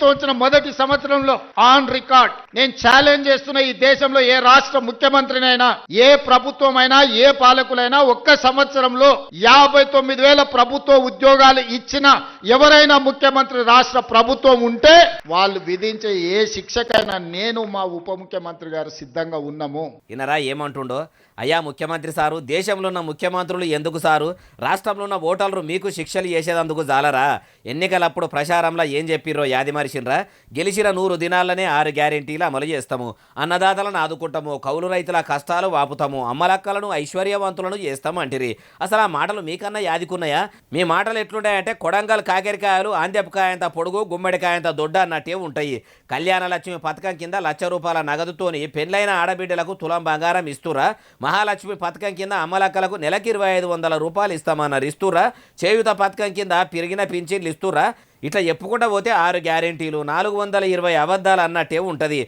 వచ్చిన మొదటి సంవత్సరంలో ఆన్ రికార్డ్ నేను ఛాలెంజ్ చేస్తున్న ఈ దేశంలో ఏ రాష్ట్ర ముఖ్యమంత్రినైనా ఏ ప్రభుత్వమైనా ఏ పాలకులైనా ఒక్క సంవత్సరంలో 59,000 ప్రభుత్వ ఉద్యోగాలు ఇచ్చిన ఎవరైనా ముఖ్యమంత్రి రాష్ట్ర ప్రభుత్వం ఉంటే వాళ్ళు విధించే ఏ శిక్షకైనా నేను మా ఉప ముఖ్యమంత్రి గారు సిద్ధంగా ఉన్నాము. ఇనరా ఏమంటుండో? అయ్యా ముఖ్యమంత్రి సారు, దేశంలో ఉన్న ముఖ్యమంత్రులు ఎందుకు సారు? రాష్ట్రంలో ఉన్న ఓటర్లు మీకు శిక్షలు చేసేదందుకు జాలరా? ఎన్నికలప్పుడు ప్రచారంలో ఏం చెప్పిర్రో యాది మరిచినరా? గెలిచిన 100 దినాలనే 6 గ్యారెంటీలు అమలు చేస్తాము, అన్నదాతలను ఆదుకుంటాము, కౌలు రైతుల కష్టాలు వాపుతాము, అమ్మలక్కలను ఐశ్వర్యవంతులను చేస్తాము అంటిరి. అసలు ఆ మాటలు మీకన్నా యాదికున్నాయా? మీ మాటలు ఎట్లుంటాయంటే కొడంగల్ కాకెరకాయలు ఆందెపకాయంత పొడుగు గుమ్మడికాయంత దొడ్డ అన్నట్టే ఉంటాయి. కళ్యాణ లక్ష్మి పథకం కింద ₹1,00,000 నగదుతోని పెళ్ళైన ఆడబిడ్డలకు తులం బంగారం ఇస్తురా? మహాలక్ష్మి పథకం కింద అమ్మలక్కలకు నెలకి ₹2,500 ఇస్తామన్నారు, ఇస్తురా? చేయుత పథకం కింద పెరిగిన పింఛన్లు ఇస్తురా? ఇట్లా చెప్పుకుంటా పోతే 6 గ్యారెంటీలు 420 అబద్ధాలు అన్నట్టే ఉంటుంది.